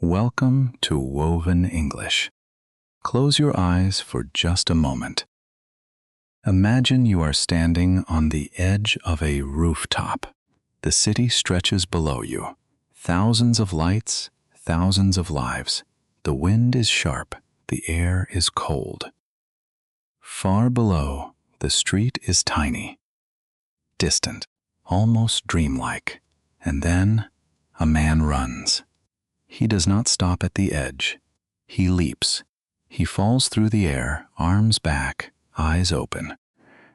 Welcome to Woven English. Close your eyes for just a moment. Imagine you are standing on the edge of a rooftop. The city stretches below you. Thousands of lights, thousands of lives. The wind is sharp, the air is cold. Far below, the street is tiny, distant, almost dreamlike. And then a man runs. He does not stop at the edge. He leaps. He falls through the air, arms back, eyes open.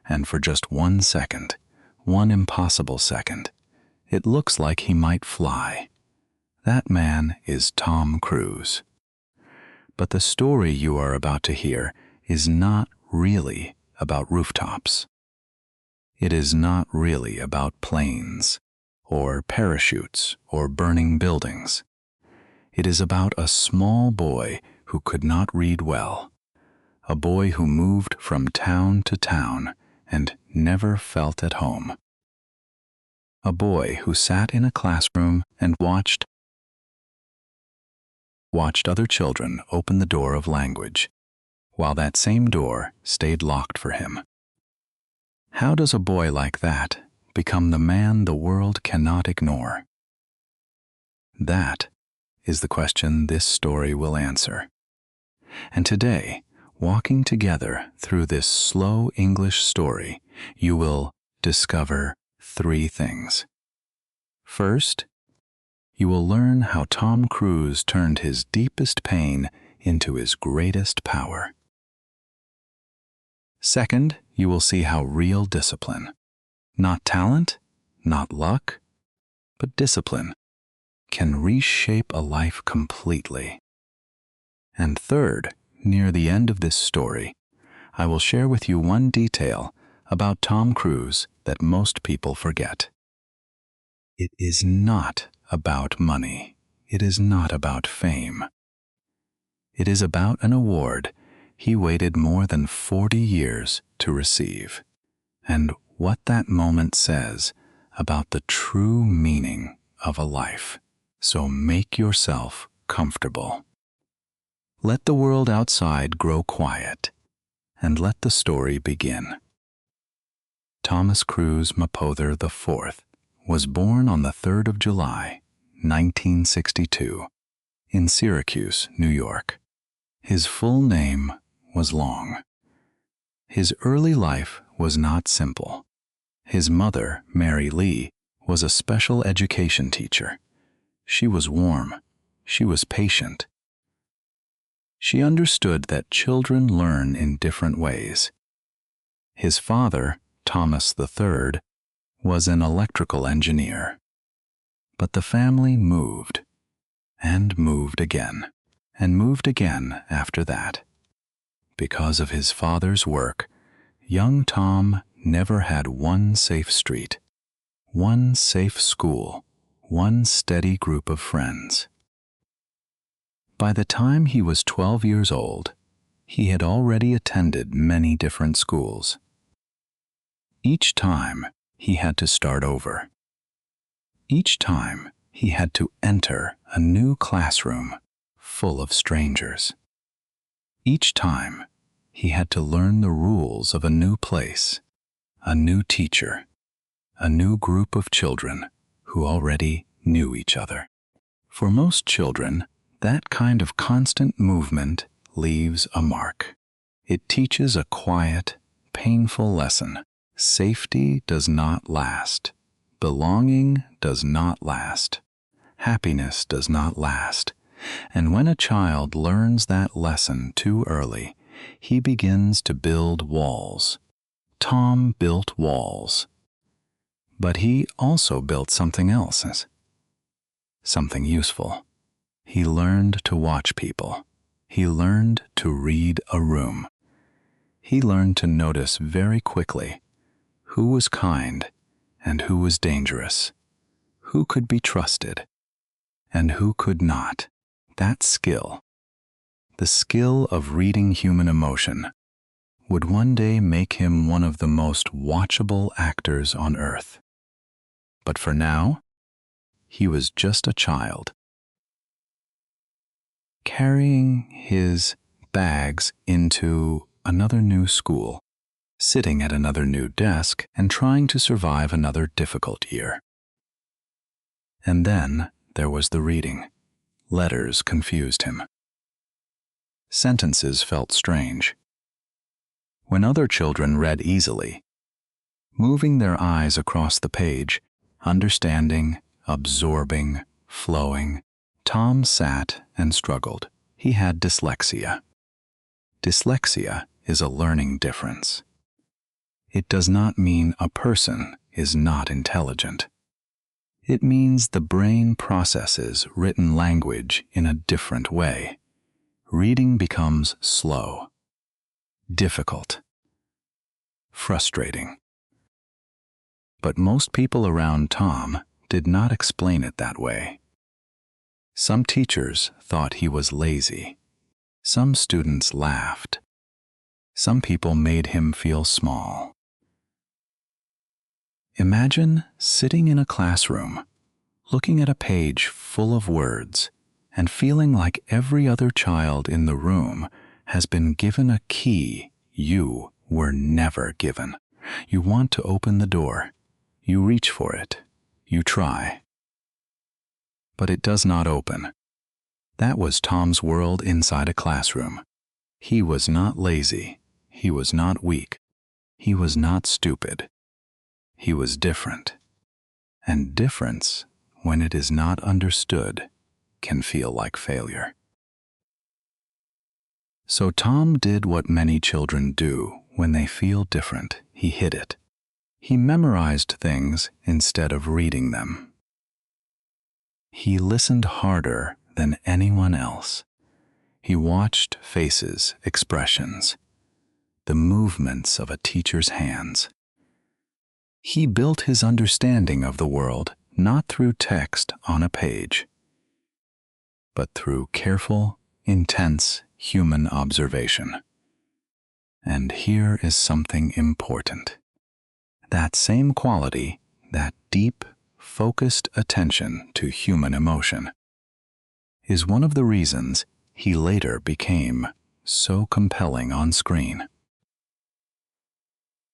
And for just 1 second, one impossible second, it looks like he might fly. That man is Tom Cruise. But the story you are about to hear is not really about rooftops. It is not really about planes, or parachutes, or burning buildings. It is about a small boy who could not read well, a boy who moved from town to town and never felt at home, a boy who sat in a classroom and watched other children open the door of language, while that same door stayed locked for him. How does a boy like that become the man the world cannot ignore? That is the question this story will answer. And today, walking together through this slow English story, you will discover 3 things. First, you will learn how Tom Cruise turned his deepest pain into his greatest power. Second, you will see how real discipline, not talent, not luck, but discipline, can reshape a life completely. And third, near the end of this story, I will share with you one detail about Tom Cruise that most people forget. It is not about money. It is not about fame. It is about an award he waited more than 40 years to receive, and what that moment says about the true meaning of a life. So make yourself comfortable. Let the world outside grow quiet, and let the story begin. Thomas Cruise Mapother IV was born on the 3rd of July, 1962, in Syracuse, New York. His full name was long. His early life was not simple. His mother, Mary Lee, was a special education teacher. She was warm. She was patient. She understood that children learn in different ways. His father, Thomas III, was an electrical engineer. But the family moved, and moved again, and moved again after that. Because of his father's work, young Tom never had one safe street, one safe school, one steady group of friends. By the time he was 12 years old, he had already attended many different schools. Each time, he had to start over. Each time, he had to enter a new classroom full of strangers. Each time, he had to learn the rules of a new place, a new teacher, a new group of children who already knew each other. For most children, that kind of constant movement leaves a mark. It teaches a quiet, painful lesson. Safety does not last. Belonging does not last. Happiness does not last. And when a child learns that lesson too early, he begins to build walls. Tom built walls. But he also built something else, something useful. He learned to watch people. He learned to read a room. He learned to notice very quickly who was kind and who was dangerous, who could be trusted and who could not. That skill, the skill of reading human emotion, would one day make him one of the most watchable actors on earth. But for now, he was just a child. carrying his bags into another new school, sitting at another new desk, and trying to survive another difficult year. And then there was the reading. Letters confused him. Sentences felt strange. When other children read easily, moving their eyes across the page, understanding, absorbing, flowing, Tom sat and struggled. He had dyslexia. Dyslexia is a learning difference. It does not mean a person is not intelligent. It means the brain processes written language in a different way. Reading becomes slow, difficult, frustrating. But most people around Tom did not explain it that way. Some teachers thought he was lazy. Some students laughed. Some people made him feel small. Imagine sitting in a classroom, looking at a page full of words, and feeling like every other child in the room has been given a key you were never given. You want to open the door. You reach for it. You try. But it does not open. That was Tom's world inside a classroom. He was not lazy. He was not weak. He was not stupid. He was different. And difference, when it is not understood, can feel like failure. So Tom did what many children do when they feel different. He hid it. He memorized things instead of reading them. He listened harder than anyone else. He watched faces, expressions, the movements of a teacher's hands. He built his understanding of the world not through text on a page, but through careful, intense human observation. And here is something important. That same quality, that deep, focused attention to human emotion, is one of the reasons he later became so compelling on screen.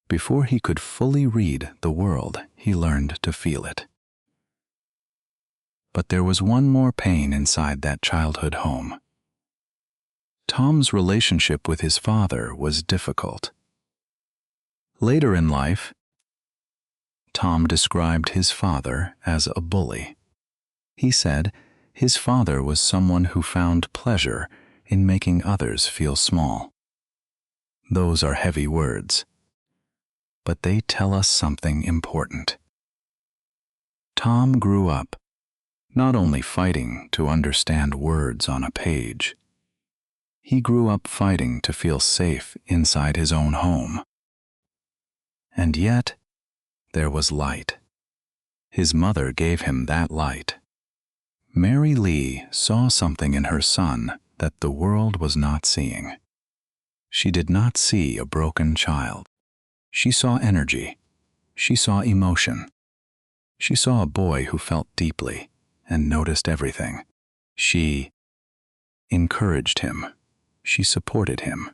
Before he could fully read the world, he learned to feel it. But there was one more pain inside that childhood home. Tom's relationship with his father was difficult. Later in life, Tom described his father as a bully. He said his father was someone who found pleasure in making others feel small. Those are heavy words, but they tell us something important. Tom grew up not only fighting to understand words on a page, he grew up fighting to feel safe inside his own home. And yet, there was light. His mother gave him that light. Mary Lee saw something in her son that the world was not seeing. She did not see a broken child. She saw energy. She saw emotion. She saw a boy who felt deeply and noticed everything. She encouraged him. She supported him.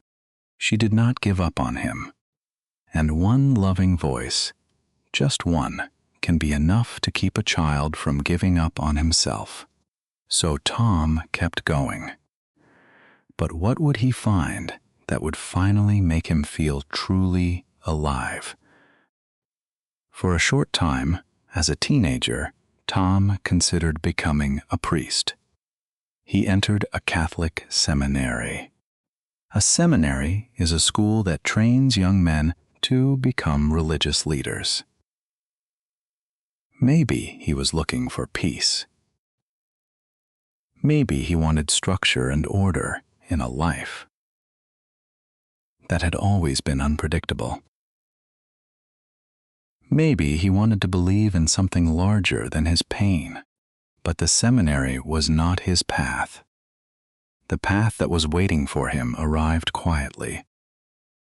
She did not give up on him. And one loving voice, just one, can be enough to keep a child from giving up on himself. So Tom kept going. But what would he find that would finally make him feel truly alive? For a short time, as a teenager, Tom considered becoming a priest. He entered a Catholic seminary. A seminary is a school that trains young men to become religious leaders. Maybe he was looking for peace. Maybe he wanted structure and order in a life that had always been unpredictable. Maybe he wanted to believe in something larger than his pain, but the seminary was not his path. The path that was waiting for him arrived quietly,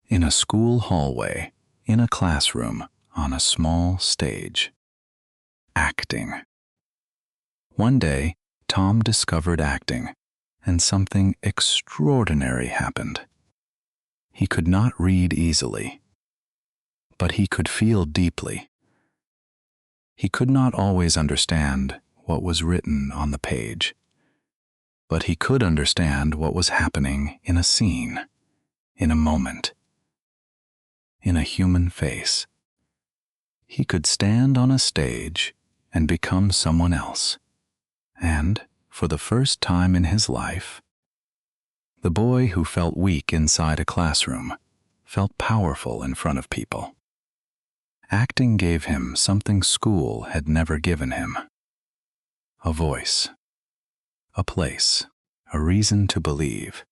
in a school hallway, in a classroom, on a small stage. Acting. One day, Tom discovered acting. and something extraordinary happened. He could not read easily, but he could feel deeply. He could not always understand what was written on the page, but he could understand what was happening in a scene, in a moment, in a human face. He could stand on a stage and become someone else, and, for the first time in his life, the boy who felt weak inside a classroom felt powerful in front of people. Acting gave him something school had never given him: a voice, a place, a reason to believe.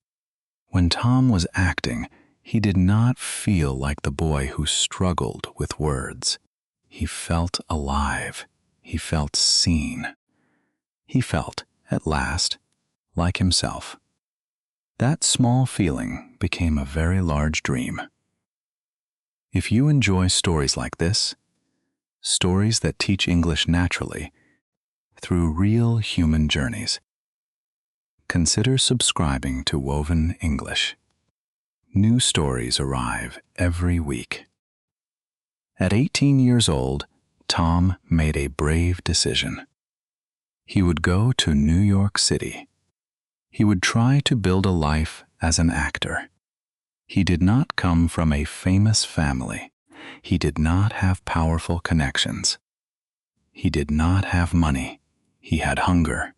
When Tom was acting, he did not feel like the boy who struggled with words. He felt alive. He felt seen. He felt, at last, like himself. That small feeling became a very large dream. If you enjoy stories like this, stories that teach English naturally through real human journeys, consider subscribing to Woven English. New stories arrive every week. At 18 years old, Tom made a brave decision. He would go to New York City. He would try to build a life as an actor. He did not come from a famous family. He did not have powerful connections. He did not have money. He had hunger.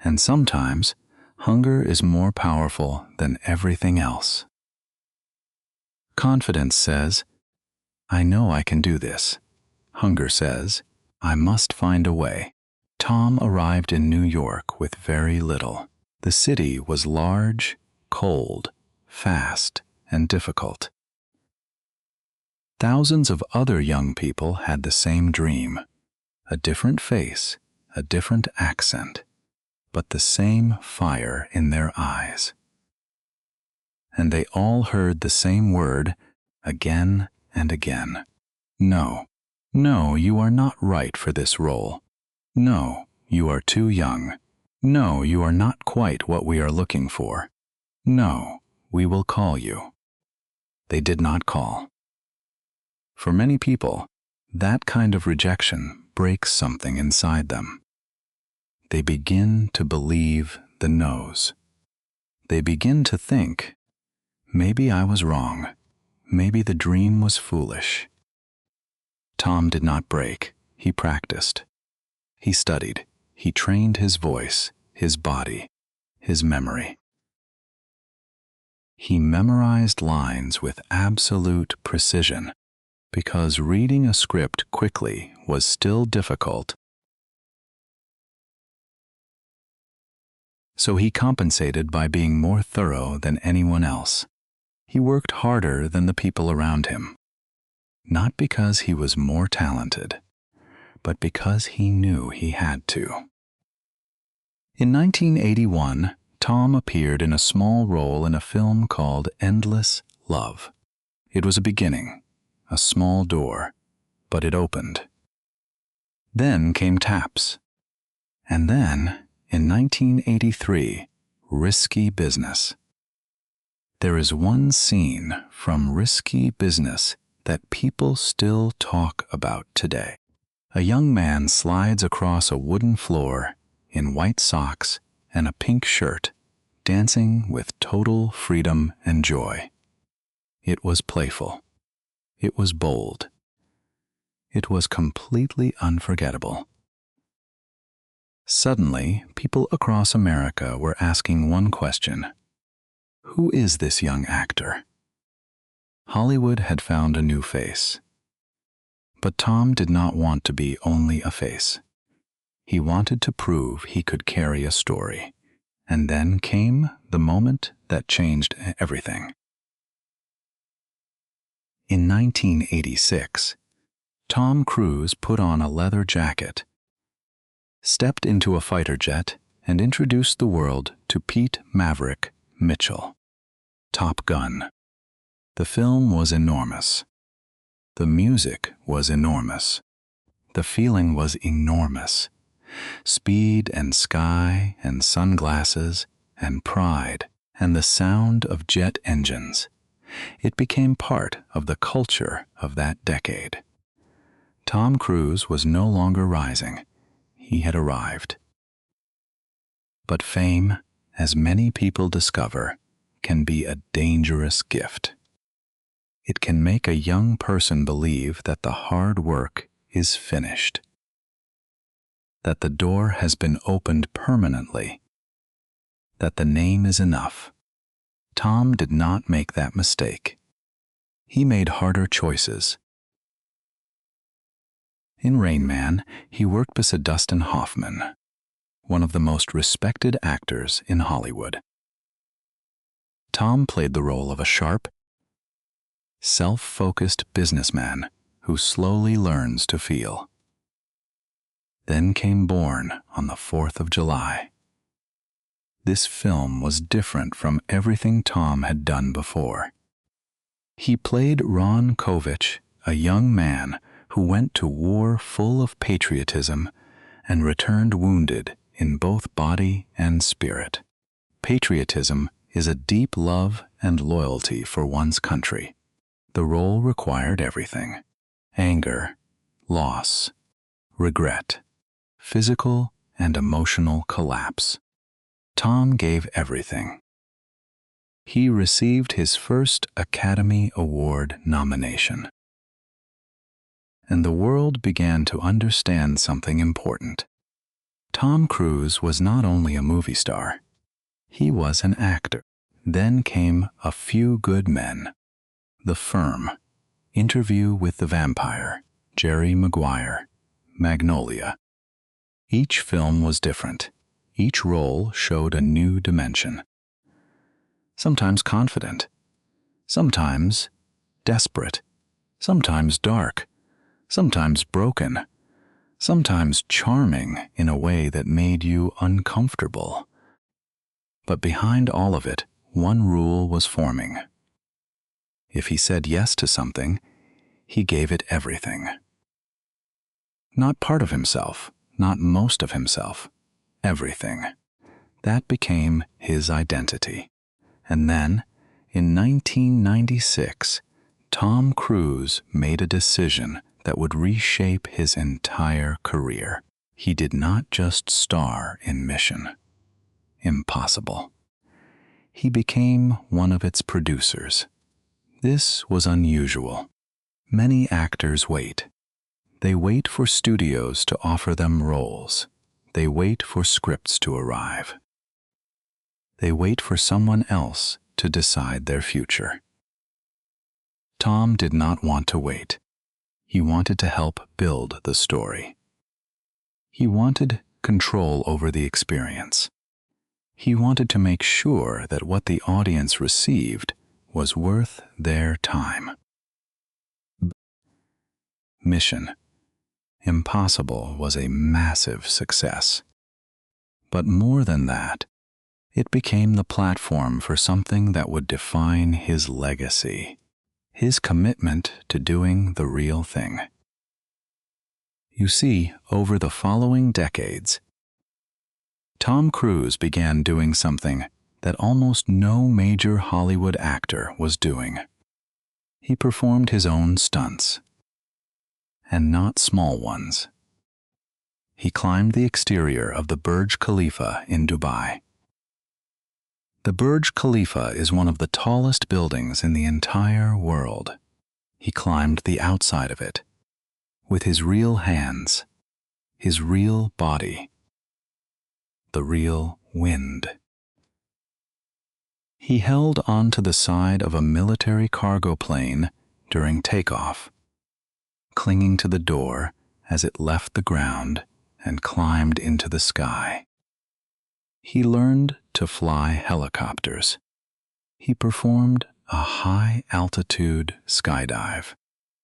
And sometimes, hunger is more powerful than everything else. Confidence says, "I know I can do this." Hunger says, "I must find a way." Tom arrived in New York with very little. The city was large, cold, fast, and difficult. Thousands of other young people had the same dream: a different face, a different accent, but the same fire in their eyes. And they all heard the same word again and again: "No, no, you are not right for this role. No, you are too young. No, you are not quite what we are looking for. No, we will call you." They did not call. For many people, that kind of rejection breaks something inside them. They begin to believe the no's. They begin to think, maybe I was wrong. Maybe the dream was foolish. Tom did not break. He practiced. He studied. He trained his voice, his body, his memory. He memorized lines with absolute precision, because reading a script quickly was still difficult. So he compensated by being more thorough than anyone else. He worked harder than the people around him, not because he was more talented, but because he knew he had to. In 1981, Tom appeared in a small role in a film called Endless Love. It was a beginning, a small door, but it opened. Then came Taps. And then, in 1983, Risky Business. There is one scene from Risky Business that people still talk about today. A young man slides across a wooden floor in white socks and a pink shirt, dancing with total freedom and joy. It was playful. It was bold. It was completely unforgettable. Suddenly, people across America were asking one question: who is this young actor? Hollywood had found a new face. But Tom did not want to be only a face. He wanted to prove he could carry a story. And then came the moment that changed everything. In 1986, Tom Cruise put on a leather jacket, stepped into a fighter jet, and introduced the world to Pete Maverick Mitchell. Top Gun. The film was enormous. The music was enormous. The feeling was enormous. Speed and sky and sunglasses and pride and the sound of jet engines. It became part of the culture of that decade. Tom Cruise was no longer rising. He had arrived. But fame, as many people discover, can be a dangerous gift. It can make a young person believe that the hard work is finished, that the door has been opened permanently, that the name is enough. Tom did not make that mistake. He made harder choices. In Rain Man, he worked beside Dustin Hoffman, one of the most respected actors in Hollywood. Tom played the role of a sharp, self-focused businessman who slowly learns to feel. Then came Born on the 4th of July. This film was different from everything Tom had done before. He played Ron Kovich, a young man who went to war full of patriotism and returned wounded in both body and spirit. Patriotism is a deep love and loyalty for one's country. The role required everything: anger, loss, regret, physical and emotional collapse. Tom gave everything. He received his first Academy Award nomination. And the world began to understand something important. Tom Cruise was not only a movie star, he was an actor. Then came A Few Good Men, The Firm, Interview with the Vampire, Jerry Maguire, Magnolia. Each film was different. Each role showed a new dimension. Sometimes confident, sometimes desperate, sometimes dark, sometimes broken, sometimes charming in a way that made you uncomfortable. But behind all of it, one rule was forming. If he said yes to something, he gave it everything. Not part of himself, not most of himself, everything. That became his identity. And then, in 1996, Tom Cruise made a decision that would reshape his entire career. He did not just star in Mission Impossible. He became one of its producers. This was unusual. Many actors wait. They wait for studios to offer them roles. They wait for scripts to arrive. They wait for someone else to decide their future. Tom did not want to wait. He wanted to help build the story. He wanted control over the experience. He wanted to make sure that what the audience received was worth their time. Mission Impossible was a massive success. But more than that, it became the platform for something that would define his legacy, his commitment to doing the real thing. You see, over the following decades, Tom Cruise began doing something that almost no major Hollywood actor was doing. He performed his own stunts, and not small ones. He climbed the exterior of the Burj Khalifa in Dubai. The Burj Khalifa is one of the tallest buildings in the entire world. He climbed the outside of it, with his real hands, his real body, the real wind. He held onto the side of a military cargo plane during takeoff, clinging to the door as it left the ground and climbed into the sky. He learned to fly helicopters. He performed a high-altitude skydive.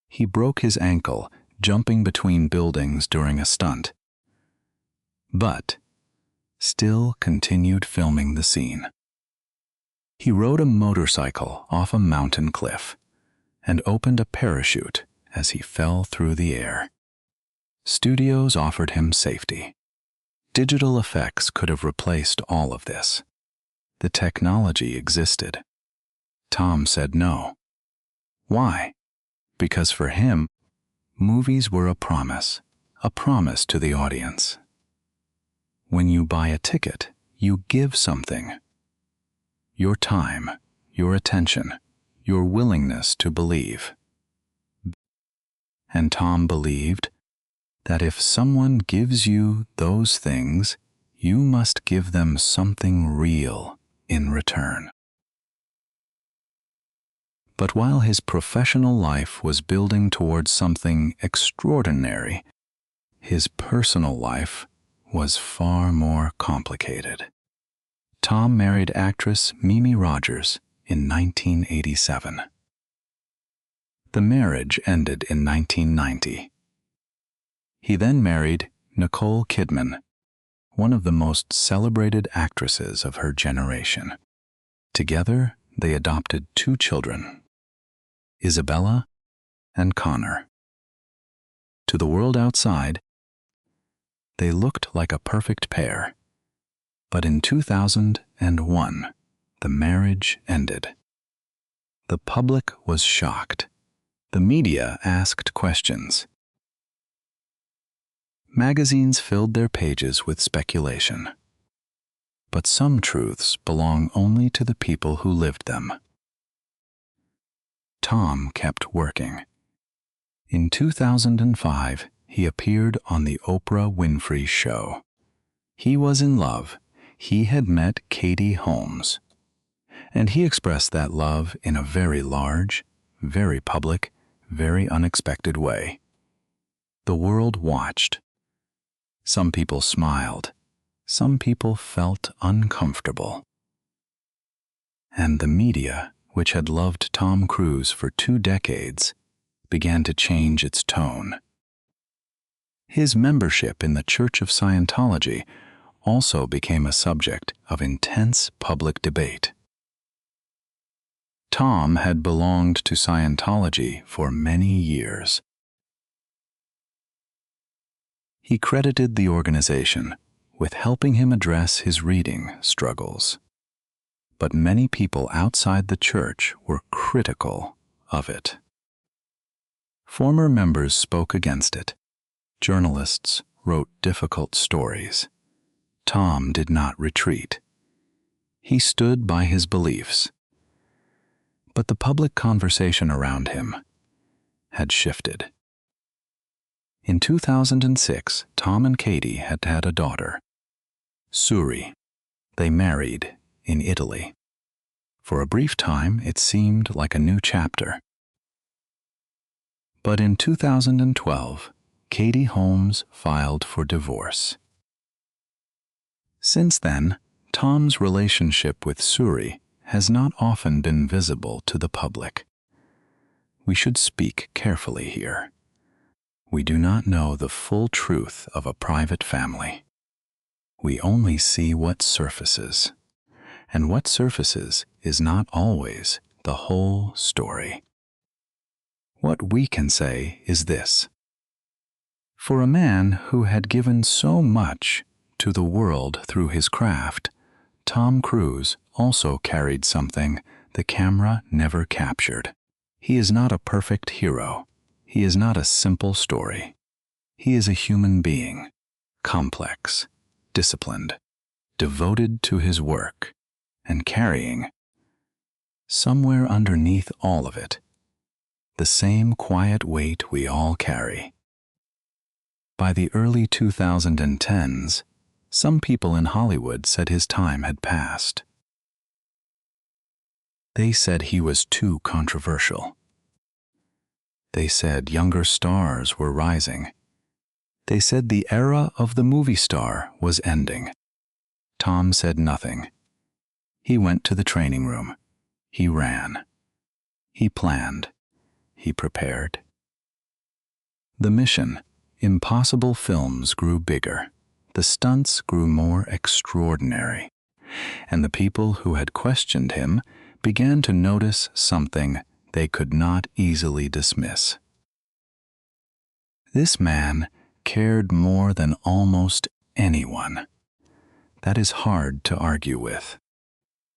He broke his ankle jumping between buildings during a stunt, but still continued filming the scene. He rode a motorcycle off a mountain cliff and opened a parachute as he fell through the air. Studios offered him safety. Digital effects could have replaced all of this. the technology existed. Tom said no. Why? Because for him, movies were a promise to the audience. When you buy a ticket, you give something. Your time, your attention, your willingness to believe. And Tom believed that if someone gives you those things, you must give them something real in return. But while his professional life was building towards something extraordinary, his personal life was far more complicated. Tom married actress Mimi Rogers in 1987. The marriage ended in 1990. He then married Nicole Kidman, one of the most celebrated actresses of her generation. Together, they adopted 2 children, Isabella and Connor. To the world outside, they looked like a perfect pair. But in 2001, the marriage ended. The public was shocked. The media asked questions. Magazines filled their pages with speculation. But some truths belong only to the people who lived them. Tom kept working. In 2005, he appeared on the Oprah Winfrey Show. He was in love. He had met Katie Holmes. And he expressed that love in a very large, very public, very unexpected way. The world watched. Some people smiled. Some people felt uncomfortable. And the media, which had loved Tom Cruise for 2 decades, began to change its tone. His membership in the Church of Scientology also became a subject of intense public debate. Tom had belonged to Scientology for many years. He credited the organization with helping him address his reading struggles. But many people outside the church were critical of it. Former members spoke against it. Journalists wrote difficult stories. Tom did not retreat. He stood by his beliefs. But the public conversation around him had shifted. In 2006, Tom and Katie had had a daughter, Suri. They married in Italy. For a brief time, it seemed like a new chapter. But in 2012, Katie Holmes filed for divorce. Since then, Tom's relationship with Suri has not often been visible to the public. We should speak carefully here. We do not know the full truth of a private family. We only see what surfaces. And what surfaces is not always the whole story. What we can say is this. For a man who had given so much to the world through his craft, Tom Cruise also carried something the camera never captured. He is not a perfect hero. He is not a simple story. He is a human being, complex, disciplined, devoted to his work, and carrying, somewhere underneath all of it, the same quiet weight we all carry. By the early 2010s, some people in Hollywood said his time had passed. They said he was too controversial. They said younger stars were rising. They said the era of the movie star was ending. Tom said nothing. He went to the training room. He ran. He planned. He prepared. The mission, impossible films, grew bigger. The stunts grew more extraordinary. And the people who had questioned him began to notice something they could not easily dismiss. This man cared more than almost anyone. That is hard to argue with.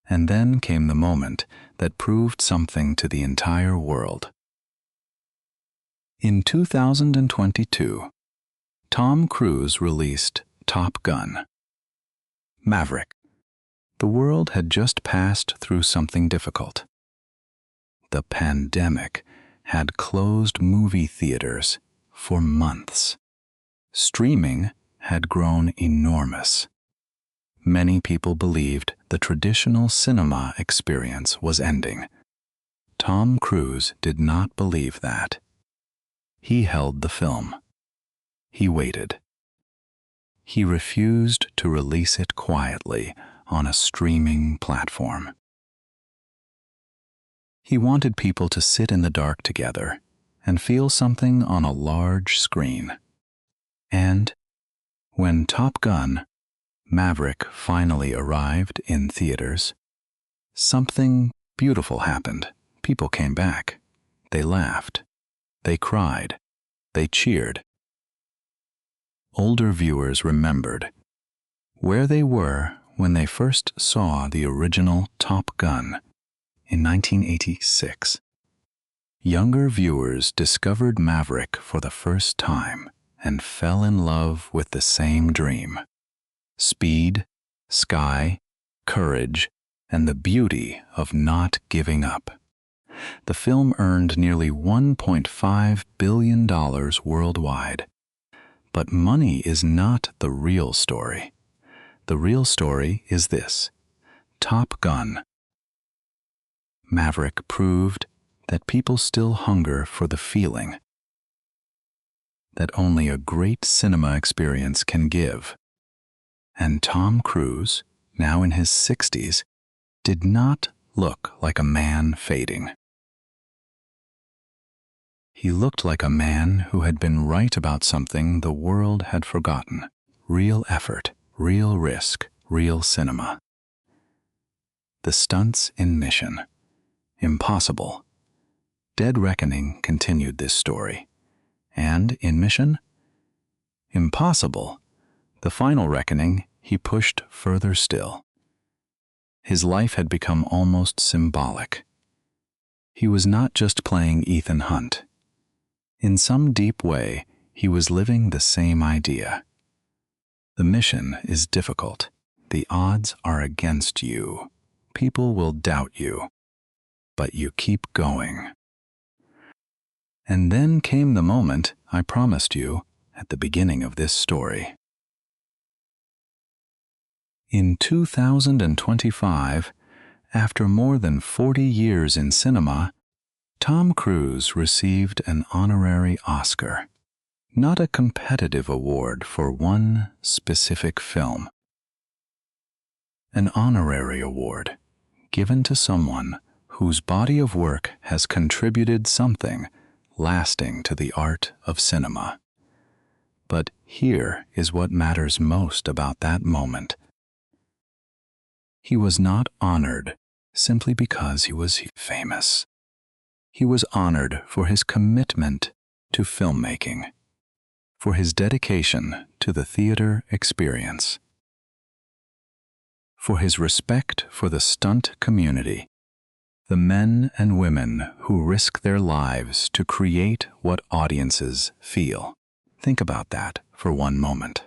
And then came the moment that proved something to the entire world. In 2022, Tom Cruise released Top Gun: Maverick. The world had just passed through something difficult. The pandemic had closed movie theaters for months. Streaming had grown enormous. Many people believed the traditional cinema experience was ending. Tom Cruise did not believe that. He held the film. He waited. He refused to release it quietly on a streaming platform. He wanted people to sit in the dark together and feel something on a large screen. And when Top Gun: Maverick finally arrived in theaters, something beautiful happened. People came back. They laughed. They cried. They cheered. Older viewers remembered where they were when they first saw the original Top Gun in 1986. Younger viewers discovered Maverick for the first time and fell in love with the same dream: speed, sky, courage, and the beauty of not giving up. The film earned nearly $1.5 billion worldwide. But money is not the real story. The real story is this: Top Gun: Maverick proved that people still hunger for the feeling that only a great cinema experience can give. And Tom Cruise, now in his 60s, did not look like a man fading. He looked like a man who had been right about something the world had forgotten: real effort, real risk, real cinema. The stunts in Mission Impossible. Dead Reckoning continued this story. And in Mission Impossible, the final reckoning, he pushed further still. His life had become almost symbolic. He was not just playing Ethan Hunt. In some deep way, he was living the same idea. The mission is difficult. The odds are against you. People will doubt you. But you keep going. And then came the moment I promised you at the beginning of this story. In 2025, after more than 40 years in cinema, Tom Cruise received an honorary Oscar, not a competitive award for one specific film. An honorary award given to someone whose body of work has contributed something lasting to the art of cinema. But here is what matters most about that moment. He was not honored simply because he was famous. He was honored for his commitment to filmmaking, for his dedication to the theater experience, for his respect for the stunt community, the men and women who risk their lives to create what audiences feel. Think about that for one moment.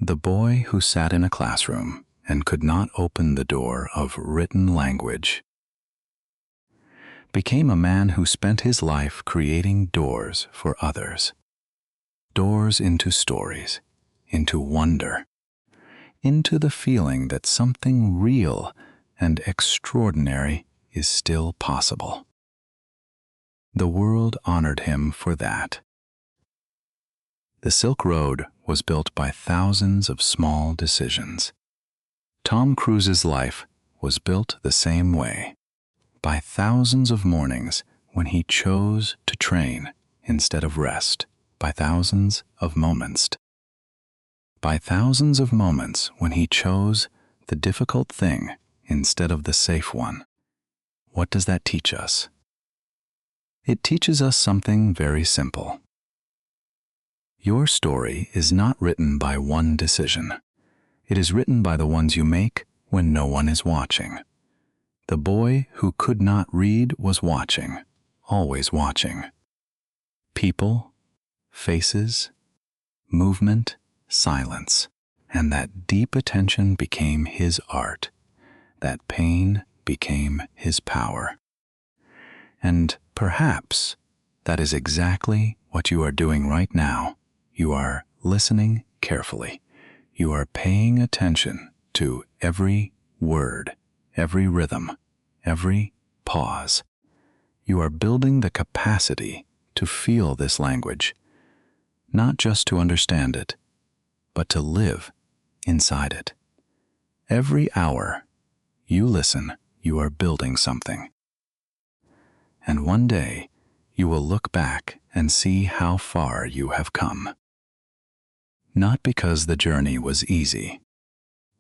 The boy who sat in a classroom and could not open the door of written language became a man who spent his life creating doors for others. Doors into stories, into wonder, into the feeling that something real and extraordinary is still possible. The world honored him for that. The Silk Road was built by thousands of small decisions. Tom Cruise's life was built the same way, by thousands of mornings when he chose to train instead of rest, by thousands of moments. By thousands of moments when he chose the difficult thing instead of the safe one. What does that teach us? It teaches us something very simple. Your story is not written by one decision. It is written by the ones you make when no one is watching. The boy who could not read was watching, always watching. People, faces, movement, silence, and that deep attention became his art. That pain became his power. And perhaps that is exactly what you are doing right now. You are listening carefully. You are paying attention to every word, every rhythm, every pause. You are building the capacity to feel this language, not just to understand it, but to live inside it. Every hour you listen, you are building something. And one day, you will look back and see how far you have come. Not because the journey was easy,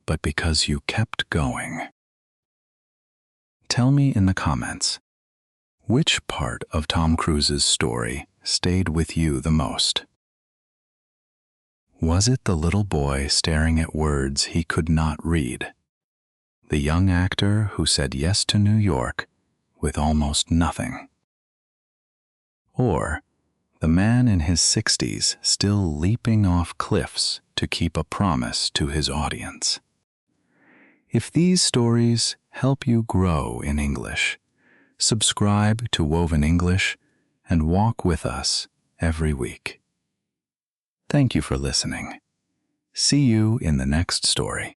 but because you kept going. Tell me in the comments, which part of Tom Cruise's story stayed with you the most? Was it the little boy staring at words he could not read? The young actor who said yes to New York with almost nothing? Or the man in his 60s still leaping off cliffs to keep a promise to his audience? If these stories help you grow in English, subscribe to Woven English and walk with us every week. Thank you for listening. See you in the next story.